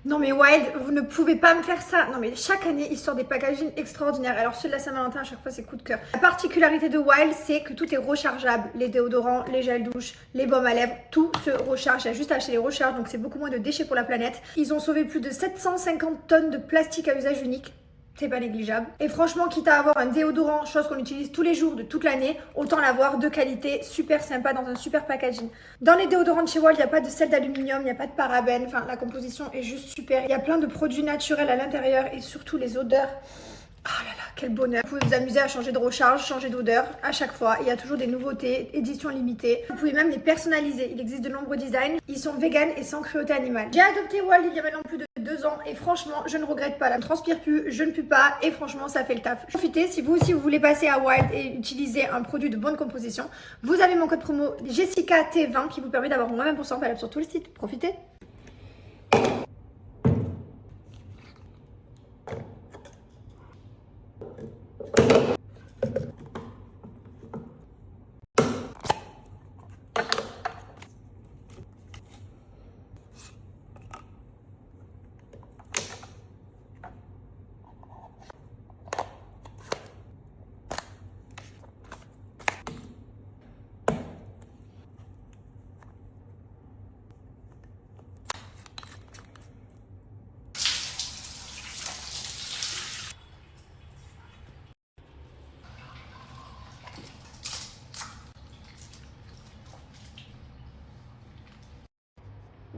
Non mais Wild, vous ne pouvez pas me faire ça. Non mais chaque année, ils sortent des packaging extraordinaires. Alors ceux de la Saint-Valentin, à chaque fois, c'est coup de cœur. La particularité de Wild, c'est que tout est rechargeable. Les déodorants, les gels douche, les baumes à lèvres, tout se recharge. Il y a juste à acheter les recharges, donc c'est beaucoup moins de déchets pour la planète. Ils ont sauvé plus de 750 tonnes de plastique à usage unique. C'est pas négligeable. Et franchement, quitte à avoir un déodorant, chose qu'on utilise tous les jours de toute l'année, autant l'avoir de qualité, super sympa, dans un super packaging. Dans les déodorants de chez Wild, il n'y a pas de sel d'aluminium, il n'y a pas de parabènes, enfin la composition est juste super. Il y a plein de produits naturels à l'intérieur et surtout les odeurs. Ah là là, quel bonheur. Vous pouvez vous amuser à changer de recharge, changer d'odeur à chaque fois. Il y a toujours des nouveautés, éditions limitées. Vous pouvez même les personnaliser. Il existe de nombreux designs. Ils sont vegan et sans cruauté animale. J'ai adopté Wild il y a maintenant plus de 2 ans et franchement, je ne regrette pas. Je ne transpire plus, je ne pue pas et franchement, ça fait le taf. Profitez, si vous aussi vous voulez passer à Wild et utiliser un produit de bonne composition, vous avez mon code promo JessicaT20 qui vous permet d'avoir moins 20% valable sur tout le site. Profitez.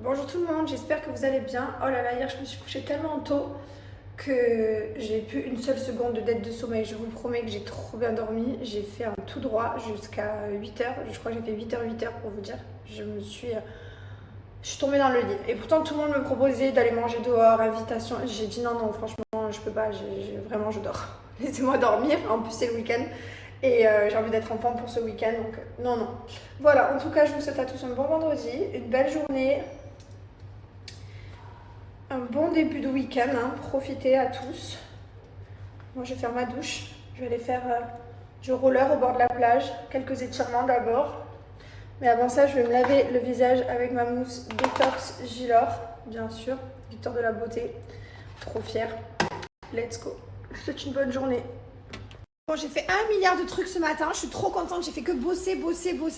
Bonjour tout le monde, j'espère que vous allez bien. Oh là là, hier je me suis couchée tellement tôt que j'ai plus une seule seconde de dette de sommeil. Je vous promets que j'ai trop bien dormi. J'ai fait un tout droit jusqu'à 8h. Je crois que j'ai fait 8h pour vous dire. Je suis tombée dans le lit. Et pourtant tout le monde me proposait d'aller manger dehors, invitation. J'ai dit non, non, franchement, je peux pas. Vraiment, je dors. Laissez-moi dormir. En plus, c'est le week-end. Et j'ai envie d'être en forme pour ce week-end. Donc non, non. Voilà, en tout cas, je vous souhaite à tous un bon vendredi, une belle journée. Un bon début de week-end, hein. Profitez à tous. Moi je vais faire ma douche, je vais aller faire du roller au bord de la plage, quelques étirements d'abord. Mais avant ça, je vais me laver le visage avec ma mousse Détox Gilor, bien sûr, Victor de la beauté. Trop fière. Let's go. Je vous souhaite une bonne journée. Bon, j'ai fait 1 milliard de trucs ce matin, je suis trop contente, j'ai fait que bosser,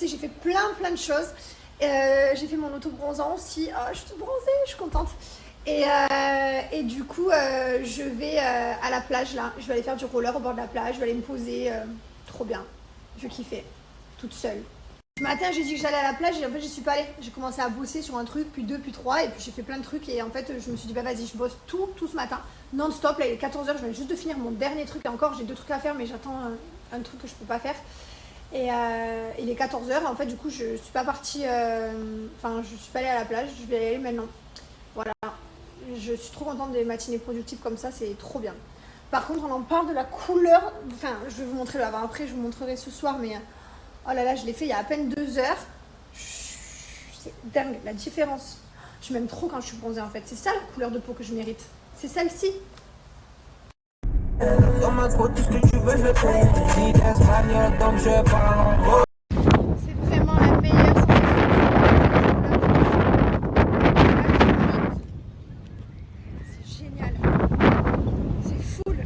j'ai fait plein de choses. J'ai fait mon auto-bronzant aussi, je suis toute bronzée, je suis contente. Et du coup, je vais à la plage là. Je vais aller faire du roller au bord de la plage. Je vais aller me poser. Trop bien. Je kiffais. Toute seule. Ce matin, j'ai dit que j'allais à la plage et en fait, j'y suis pas allée. J'ai commencé à bosser sur un truc, puis 2, puis 3. Et puis, j'ai fait plein de trucs. Et en fait, je me suis dit, bah vas-y, je bosse tout ce matin. Non-stop. Là, il est 14h. Je viens juste de finir mon dernier truc. Et encore, j'ai 2 trucs à faire, mais j'attends un truc que je peux pas faire. Et il est 14h. En fait, du coup, je suis pas partie. Enfin, je suis pas allée à la plage. Je vais y aller maintenant. Voilà. Je suis trop contente des matinées productives comme ça, c'est trop bien. Par contre, on en parle de la couleur. Enfin, je vais vous montrer le avant-après, je vous montrerai ce soir, mais oh là là, je l'ai fait il y a à peine 2 heures. C'est dingue, la différence. Je m'aime trop quand je suis bronzée en fait. C'est ça la couleur de peau que je mérite. C'est celle-ci. C'est vraiment la meilleure. C'est génial. C'est full.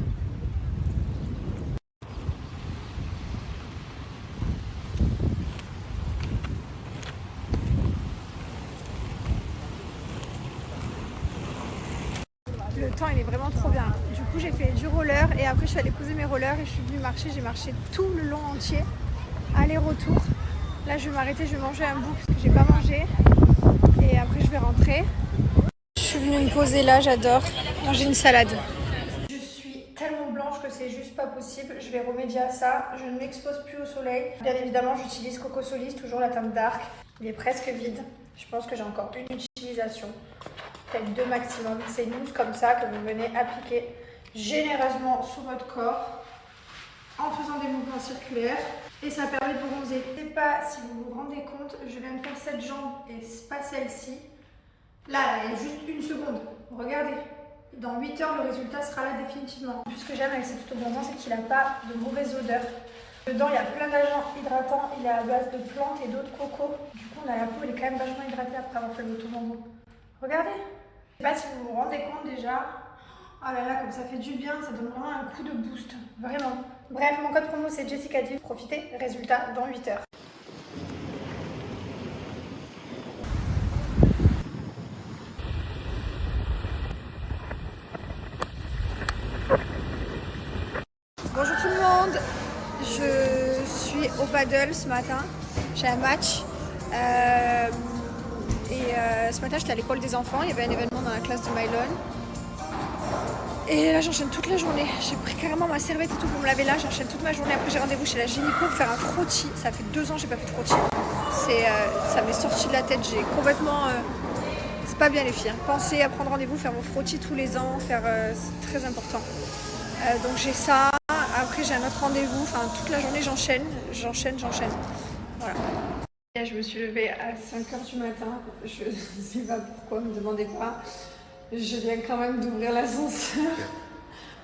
Le temps il est vraiment trop bien. Du coup j'ai fait du roller et après je suis allée poser mes rollers et je suis venue marcher. J'ai marché tout le long entier, aller-retour. Là je vais m'arrêter, je vais manger un bout parce que j'ai pas mangé. Et après je vais rentrer. Je suis venue me poser là, j'adore manger une salade. Je suis tellement blanche que c'est juste pas possible. Je vais remédier à ça. Je ne m'expose plus au soleil. Bien évidemment j'utilise Coco Solis, toujours la teinte dark. Il est presque vide. Je pense que j'ai encore une utilisation. Peut-être 2 maximum. C'est une mousse comme ça que vous venez appliquer généreusement sous votre corps en faisant des mouvements circulaires et ça permet de bronzer. Je ne sais pas si vous vous rendez compte, je viens de faire cette jambe et pas celle-ci. Là, il y a juste 1 seconde. Regardez. Dans 8 heures, le résultat sera là définitivement. Ce que j'aime avec cet auto-bronzant, c'est qu'il n'a pas de mauvaise odeur. Dedans, il y a plein d'agents hydratants. Il est à base de plantes et d'eau de coco. Du coup, on a la peau, elle est quand même vachement hydratée après avoir fait l'auto-bronzant. Regardez. Je sais pas si vous vous rendez compte déjà. Oh là là, comme ça fait du bien, ça donne vraiment un coup de boost. Vraiment. Bref, mon code promo c'est Jessica D. Profitez, résultat dans 8 heures. Bonjour tout le monde, je suis au paddle ce matin, j'ai un match ce matin j'étais à l'école des enfants, il y avait un événement dans la classe de Mylon et là j'enchaîne toute la journée, j'ai pris carrément ma serviette et tout pour me laver là, j'enchaîne toute ma journée, après j'ai rendez-vous chez la gynéco pour faire un frottis, ça fait 2 ans que j'ai pas fait de frottis, ça m'est sorti de la tête, j'ai complètement... c'est pas bien les filles, hein. Pensez à prendre rendez-vous, faire vos frottis tous les ans, c'est très important. Donc j'ai ça, après j'ai un autre rendez-vous, enfin toute la journée j'enchaîne. Voilà. Je me suis levée à 5h du matin, je ne sais pas pourquoi, ne me demandez pas. Je viens quand même d'ouvrir l'ascenseur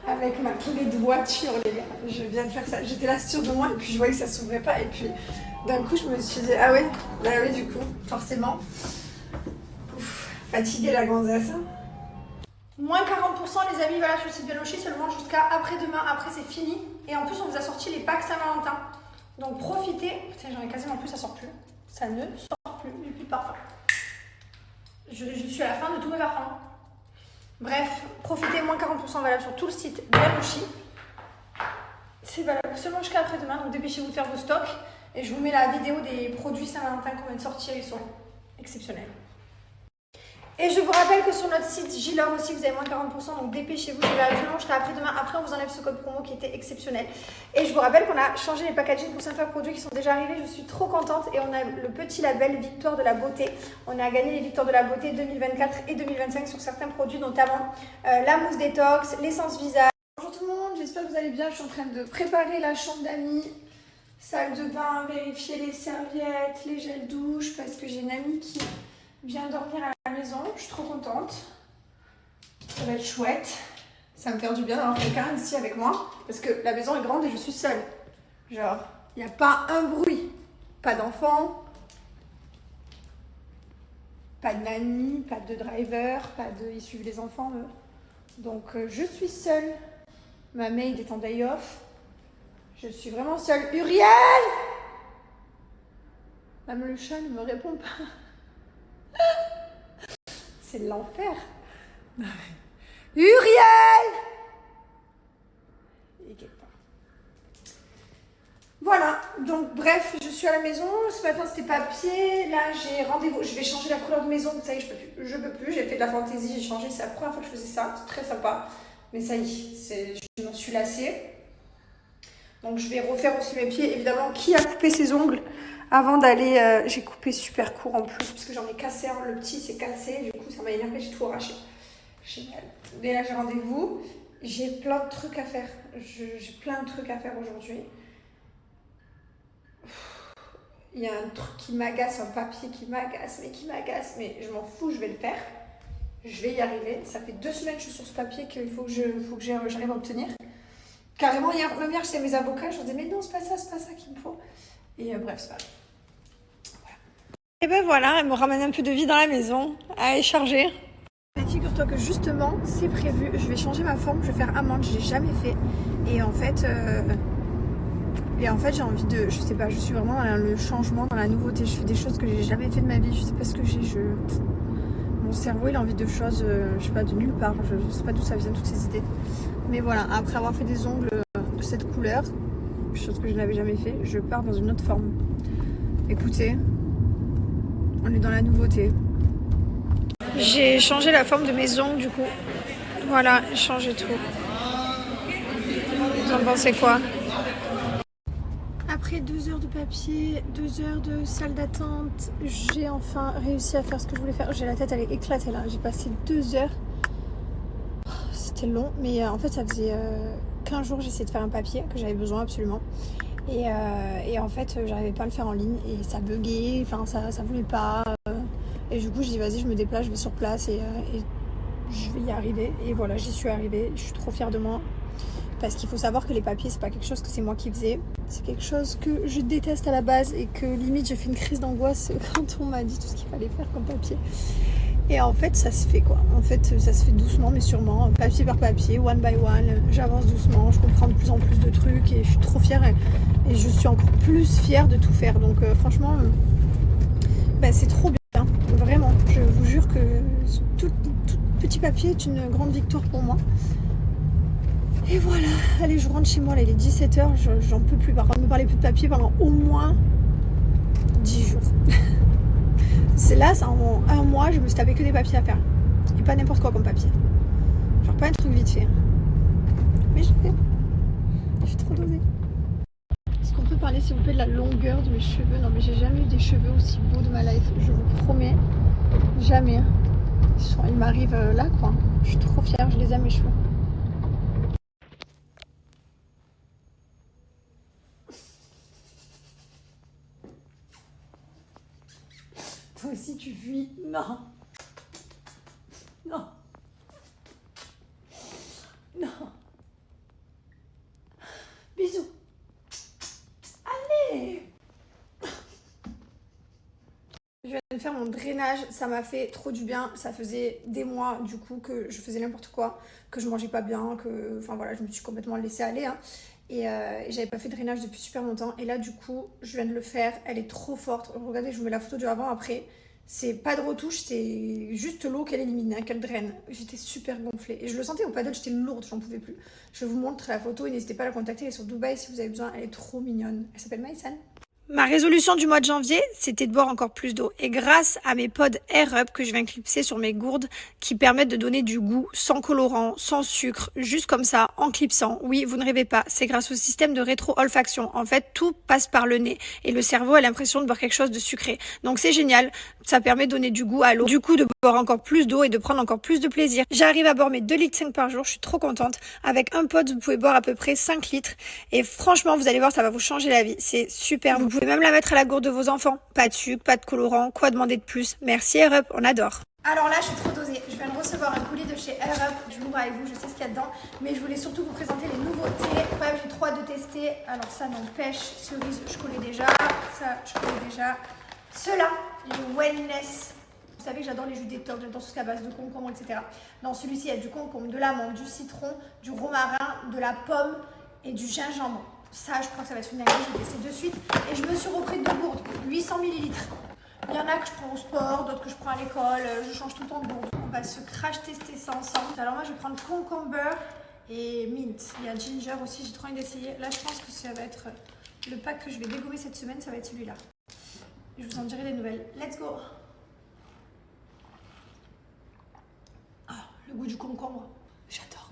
avec ma clé de voiture les gars. Je viens de faire ça, j'étais là sûre de moi et puis je voyais que ça s'ouvrait pas et puis d'un coup je me suis dit ah ouais, bah oui du coup, forcément. Ouf, fatiguée la gonzesse. Moins 40% les amis, voilà sur le site de Veloci seulement jusqu'à après-demain, après c'est fini. Et en plus on vous a sorti les packs Saint-Valentin. Donc profitez, putain j'en ai quasiment plus, ça sort plus. Ça ne sort plus, j'ai plus de parfum. Je suis à la fin de tous mes parfums. Bref, profitez, moins 40% valable sur tout le site de Veloci. C'est valable seulement jusqu'à après-demain, donc dépêchez-vous de faire vos stocks. Et je vous mets la vidéo des produits Saint-Valentin qu'on vient de sortir, ils sont exceptionnels. Et je vous rappelle que sur notre site Gilor aussi, vous avez moins 40%, donc dépêchez-vous, c'est absolument jusqu'à après-demain. Après, on vous enlève ce code promo qui était exceptionnel. Et je vous rappelle qu'on a changé les packaging pour certains produits qui sont déjà arrivés. Je suis trop contente et on a le petit label Victoire de la beauté. On a gagné les Victoires de la beauté 2024 et 2025 sur certains produits, notamment la mousse détox, l'essence visage. Bonjour tout le monde, j'espère que vous allez bien. Je suis en train de préparer la chambre d'amis, salle de bain, vérifier les serviettes, les gels douche, parce que j'ai une amie qui vient dormir à la maison, je suis trop contente. Ça va être chouette. Ça va me faire du bien d'avoir quelqu'un ici avec moi. Parce que la maison est grande et je suis seule. Genre, il n'y a pas un bruit. Pas d'enfant. Pas de nanny, pas de driver, ils suivent les enfants eux. Donc je suis seule. Ma maid est en day off. Je suis vraiment seule. Uriel! Même le chat ne me répond pas. C'est l'enfer. Uriel! Il guette pas. Voilà, donc bref, je suis à la maison. Ce matin c'était papier. Là j'ai rendez-vous. Je vais changer la couleur de maison. Ça y est, je peux plus. J'ai fait de la fantaisie, j'ai changé. C'est la première fois que je faisais ça. C'est très sympa. Mais ça y est, je m'en suis lassée. Donc je vais refaire aussi mes pieds. Évidemment, qui a coupé ses ongles avant d'aller... j'ai coupé super court en plus, parce que j'en ai cassé un. Le petit s'est cassé, du coup ça m'a énervé, j'ai tout arraché. Génial. Mais là j'ai rendez-vous. J'ai plein de trucs à faire. J'ai plein de trucs à faire aujourd'hui. Il y a un truc qui m'agace, un papier qui m'agace, mais je m'en fous, je vais le faire. Je vais y arriver. Ça fait 2 semaines que je suis sur ce papier qu'il faut que j'arrive à obtenir. Carrément, même hier, j'étais mes avocats, je leur disais, mais non, c'est pas ça qu'il me faut. Et bref, c'est pas grave. Voilà. Et ben voilà, elle me ramène un peu de vie dans la maison. Allez, charger. Figure-toi que justement, c'est prévu. Je vais changer ma forme, je vais faire amande, je l'ai jamais fait. Et en fait, j'ai envie de... Je sais pas, je suis vraiment dans le changement, dans la nouveauté. Je fais des choses que j'ai jamais fait de ma vie. Je sais pas ce que j'ai. Mon cerveau, il a envie de choses, je sais pas, de nulle part. Je sais pas d'où ça vient, toutes ces idées. Mais voilà, après avoir fait des ongles de cette couleur, chose que je n'avais jamais fait, je pars dans une autre forme. Écoutez, on est dans la nouveauté. J'ai changé la forme de mes ongles du coup. Voilà, j'ai changé tout. Vous en pensez quoi? Après 2 heures de papier, 2 heures de salle d'attente, j'ai enfin réussi à faire ce que je voulais faire. J'ai la tête, elle est éclatée là. J'ai passé 2 heures. C'était long, mais en fait ça faisait 15 jours que j'essayais de faire un papier que j'avais besoin absolument. Et en fait j'arrivais pas à le faire en ligne et ça buguait, enfin ça voulait pas. Et du coup je dis vas-y, je me déplace, je vais sur place et je vais y arriver. Et voilà, j'y suis arrivée, je suis trop fière de moi. Parce qu'il faut savoir que les papiers, c'est pas quelque chose que c'est moi qui faisais. C'est quelque chose que je déteste à la base et que limite j'ai fait une crise d'angoisse quand on m'a dit tout ce qu'il fallait faire comme papier. Et en fait, ça se fait quoi. En fait, ça se fait doucement mais sûrement, papier par papier, one by one. J'avance doucement, je comprends de plus en plus de trucs et je suis trop fière et je suis encore plus fière de tout faire. Donc franchement, c'est trop bien. Vraiment, je vous jure que tout petit papier est une grande victoire pour moi. Et voilà, allez, je rentre chez moi, là, il est 17h, j'en peux plus. Par contre, ne me parlez plus de papier pendant au moins 10 jours. C'est là, ça, en un mois, je me suis tapé que des papiers à faire. Et pas n'importe quoi comme papier. Genre pas un truc vite fait. Mais je fais. Je suis trop dosée. Est-ce qu'on peut parler, s'il vous plaît, de la longueur de mes cheveux? Non, mais j'ai jamais eu des cheveux aussi beaux de ma life. Je vous promets. Jamais. Ils m'arrivent là, quoi. Je suis trop fière, je les aime, mes cheveux. Toi aussi tu fuis. Non. Non. Non. Bisous. Allez. Je viens de faire mon drainage, ça m'a fait trop du bien. Ça faisait des mois du coup que je faisais n'importe quoi, que je mangeais pas bien, que... Enfin voilà, je me suis complètement laissée aller. Hein. Et j'avais pas fait de drainage depuis super longtemps. Et là du coup, je viens de le faire. Elle est trop forte. Regardez, je vous mets la photo du avant après. C'est pas de retouche, c'est juste l'eau qu'elle élimine, hein, qu'elle draine. J'étais super gonflée. Et je le sentais au paddle, j'étais lourde, j'en pouvais plus. Je vous montre la photo et n'hésitez pas à la contacter. Elle est sur Dubaï si vous avez besoin. Elle est trop mignonne. Elle s'appelle Maïsan. Ma résolution du mois de janvier, c'était de boire encore plus d'eau. Et grâce à mes pods Air Up que je viens clipser sur mes gourdes qui permettent de donner du goût sans colorant, sans sucre, juste comme ça, en clipsant. Oui, vous ne rêvez pas, c'est grâce au système de rétro-olfaction. En fait, tout passe par le nez et le cerveau a l'impression de boire quelque chose de sucré. Donc c'est génial, ça permet de donner du goût à l'eau. Du coup, de boire encore plus d'eau et de prendre encore plus de plaisir. J'arrive à boire mes 2,5 litres par jour, je suis trop contente. Avec un pod, vous pouvez boire à peu près 5 litres. Et franchement, vous allez voir, ça va vous changer la vie. C'est super. Vous pouvez même la mettre à la gourde de vos enfants. Pas de sucre, pas de colorant, quoi demander de plus? Merci Air Up, on adore. Alors là, je suis trop dosée. Je viens de recevoir un colis de chez Air Up. Je l'ouvre avec vous, je sais ce qu'il y a dedans. Mais je voulais surtout vous présenter les nouveautés. Quand même, j'ai trop hâte de tester. Alors ça, n'empêche, cerise, je connais déjà. Ça, je connais déjà. Ceux-là, les Wellness. Vous savez que j'adore les jus détox, j'adore tout ce qui est à base de concombre, etc. Dans celui-ci, il y a du concombre, de l'amande, du citron, du romarin, de la pomme et du gingembre. Ça, je crois que ça va être une dinguerie, je vais tester de suite. Et je me suis repris deux gourdes, 800 ml. Il y en a que je prends au sport, d'autres que je prends à l'école. Je change tout le temps de gourde. On va se crash tester ça ensemble. Alors moi, je vais prendre concombre et mint. Il y a ginger aussi, j'ai trop envie d'essayer. Là, je pense que ça va être le pack que je vais dégommer cette semaine, ça va être celui-là. Je vous en dirai des nouvelles. Let's go! Le goût du concombre, j'adore.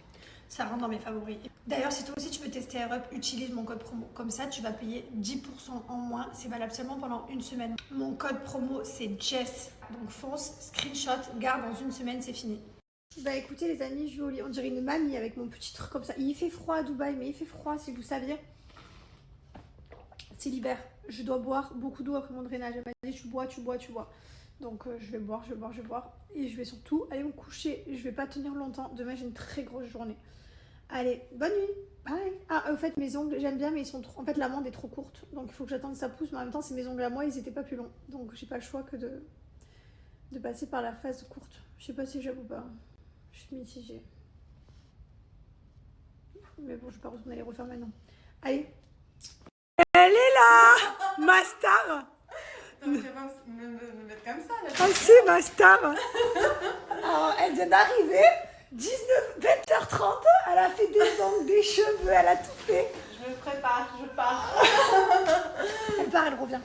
Ça rentre dans mes favoris. D'ailleurs, si toi aussi tu veux tester Air Up, utilise mon code promo. Comme ça, tu vas payer 10% en moins. C'est valable seulement pendant une semaine. Mon code promo, c'est Jess. Donc fonce, screenshot, garde, dans une semaine, c'est fini. Bah écoutez les amis, je vais au lit. On dirait une mamie avec mon petit truc comme ça. Il fait froid à Dubaï, mais il fait froid si vous saviez. C'est l'hiver. Je dois boire beaucoup d'eau après mon drainage. Elle m'a dit tu bois, tu bois, tu bois. Donc je vais boire, je vais boire, je vais boire. Et je vais surtout aller me coucher. Je vais pas tenir longtemps. Demain j'ai une très grosse journée. Allez, bonne nuit. Bye. Ah, au fait, mes ongles, j'aime bien, mais ils sont trop... En fait, l'amande est trop courte. Donc il faut que j'attende que ça pousse. Mais en même temps, c'est mes ongles à moi, ils étaient pas plus longs. Donc j'ai pas le choix que de passer par la phase courte. Je sais pas si j'aime ou pas. Je suis mitigée. Mais bon, je vais pas retourner les refaire maintenant. Allez. Elle est là, ma star. Donc tu vas me mettre comme ça là. Ah si, ma star. Alors, elle vient d'arriver, 20h30, elle a fait des ongles, des cheveux, elle a tout fait. Je me prépare, je pars. Elle part, elle revient.